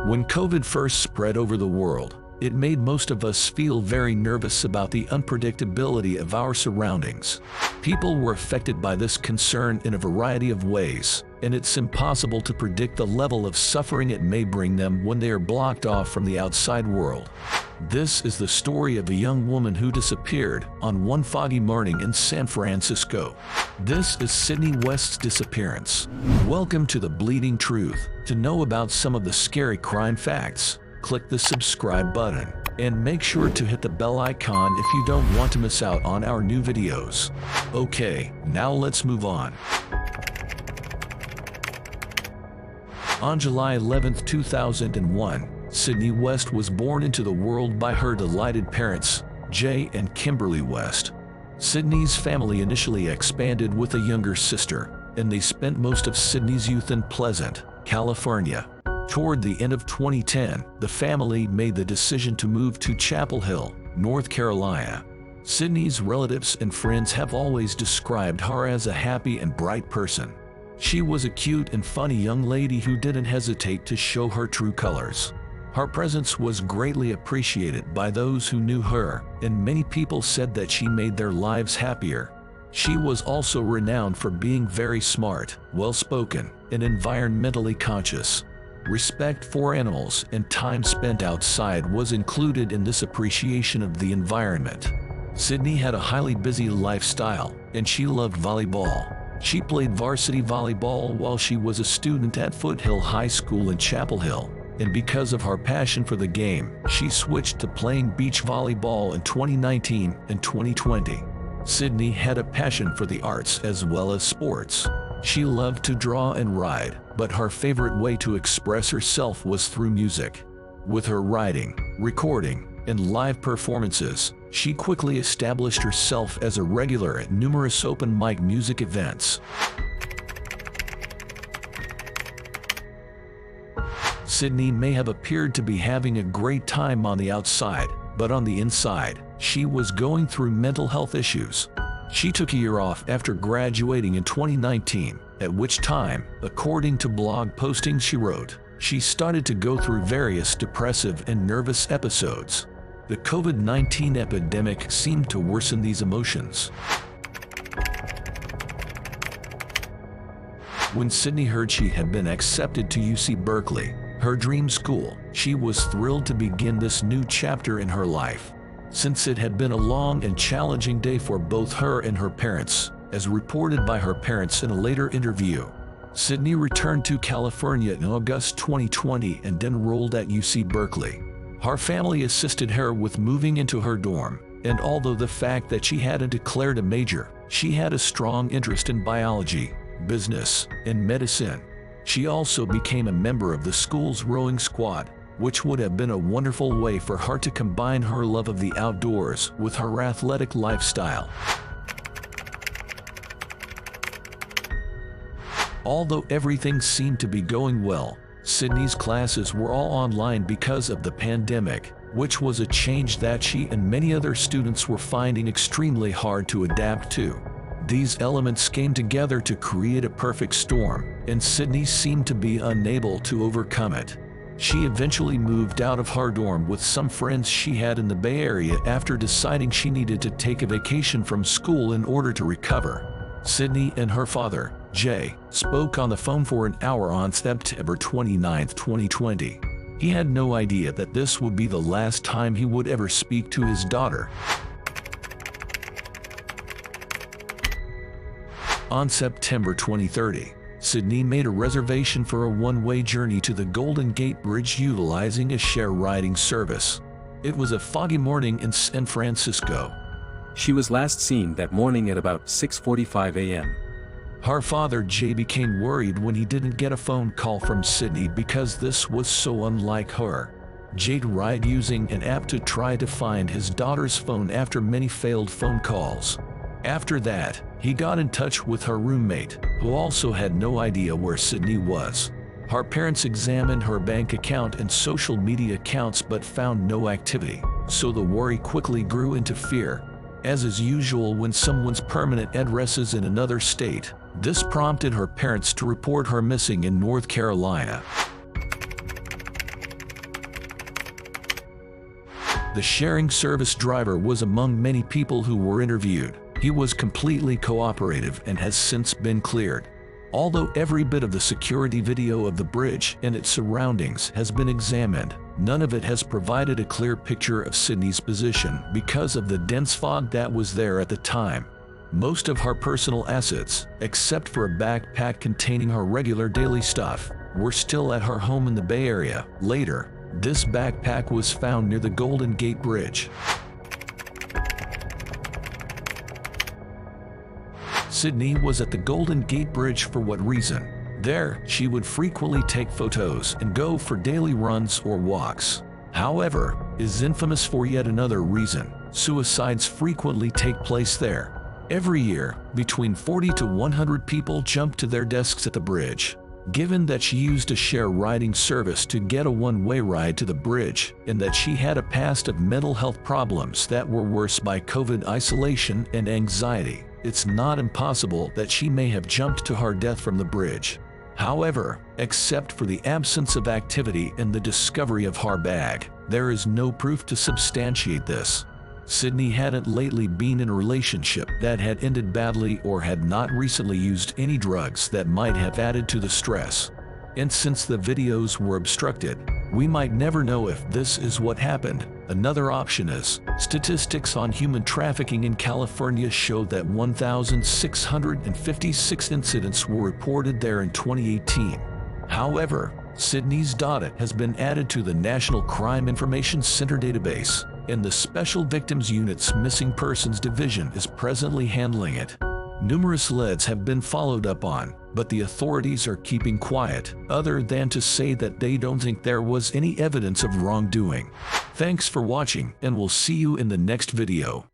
When COVID first spread over the world, it made most of us feel very nervous about the unpredictability of our surroundings. People were affected by this concern in a variety of ways, and it's impossible to predict the level of suffering it may bring them when they are blocked off from the outside world. This is the story of a young woman who disappeared on one foggy morning in San Francisco. This is Sydney West's disappearance. Welcome to the Bleeding Truth. To know about some of the scary crime facts, click the subscribe button and make sure to hit the bell icon if you don't want to miss out on our new videos. Okay, now let's move on. On July 11, 2001, Sydney West was born into the world by her delighted parents, Jay and Kimberly West. Sydney's family initially expanded with a younger sister, and they spent most of Sydney's youth in Pleasant, California. Toward the end of 2010, the family made the decision to move to Chapel Hill, North Carolina. Sydney's relatives and friends have always described her as a happy and bright person. She was a cute and funny young lady who didn't hesitate to show her true colors. Her presence was greatly appreciated by those who knew her, and many people said that she made their lives happier. She was also renowned for being very smart, well-spoken, and environmentally conscious. Respect for animals and time spent outside was included in this appreciation of the environment. Sydney had a highly busy lifestyle, and she loved volleyball. She played varsity volleyball while she was a student at Foothill High School in Chapel Hill, and because of her passion for the game, she switched to playing beach volleyball in 2019 and 2020. Sydney had a passion for the arts as well as sports. She loved to draw and ride, but her favorite way to express herself was through music. With her writing, recording, and live performances, she quickly established herself as a regular at numerous open mic music events. Sydney may have appeared to be having a great time on the outside, but on the inside, she was going through mental health issues. She took a year off after graduating in 2019, at which time, according to blog postings she wrote, she started to go through various depressive and nervous episodes. The COVID-19 epidemic seemed to worsen these emotions. When Sydney heard she had been accepted to UC Berkeley, her dream school, she was thrilled to begin this new chapter in her life. Since it had been a long and challenging day for both her and her parents, as reported by her parents in a later interview, Sydney returned to California in August 2020 and enrolled at UC Berkeley. Her family assisted her with moving into her dorm, and although the fact that she hadn't declared a major, she had a strong interest in biology, business, and medicine. She also became a member of the school's rowing squad, which would have been a wonderful way for her to combine her love of the outdoors with her athletic lifestyle. Although everything seemed to be going well, Sydney's classes were all online because of the pandemic, which was a change that she and many other students were finding extremely hard to adapt to. These elements came together to create a perfect storm, and Sydney seemed to be unable to overcome it. She eventually moved out of her dorm with some friends she had in the Bay Area after deciding she needed to take a vacation from school in order to recover. Sydney and her father, Jay, spoke on the phone for an hour on September 29, 2020. He had no idea that this would be the last time he would ever speak to his daughter. On September 2030, Sydney made a reservation for a one-way journey to the Golden Gate Bridge utilizing a share riding service. It was a foggy morning in San Francisco. She was last seen that morning at about 6:45 a.m. Her father Jay became worried when he didn't get a phone call from Sydney because this was so unlike her. Jay tried using an app to try to find his daughter's phone after many failed phone calls. After that, he got in touch with her roommate, who also had no idea where Sydney was. Her parents examined her bank account and social media accounts but found no activity, so the worry quickly grew into fear. As is usual when someone's permanent address is in another state, this prompted her parents to report her missing in North Carolina. The sharing service driver was among many people who were interviewed. He was completely cooperative and has since been cleared. Although every bit of the security video of the bridge and its surroundings has been examined, none of it has provided a clear picture of Sydney's position because of the dense fog that was there at the time. Most of her personal assets, except for a backpack containing her regular daily stuff, were still at her home in the Bay Area. Later, this backpack was found near the Golden Gate Bridge. Sydney was at the Golden Gate Bridge for what reason? There, she would frequently take photos and go for daily runs or walks. However, is infamous for yet another reason. Suicides frequently take place there. Every year, between 40 to 100 people jump to their desks at the bridge. Given that she used a share riding service to get a one-way ride to the bridge, and that she had a past of mental health problems that were worse by COVID isolation and anxiety, it's not impossible that she may have jumped to her death from the bridge. However, except for the absence of activity and the discovery of her bag, there is no proof to substantiate this. Sydney hadn't lately been in a relationship that had ended badly or had not recently used any drugs that might have added to the stress. And since the videos were obstructed, we might never know if this is what happened. Another option is, statistics on human trafficking in California show that 1,656 incidents were reported there in 2018. However, Sydney's data has been added to the National Crime Information Center database, and the Special Victims Unit's Missing Persons Division is presently handling it. Numerous leads have been followed up on, but the authorities are keeping quiet, other than to say that they don't think there was any evidence of wrongdoing. Thanks for watching, and we'll see you in the next video.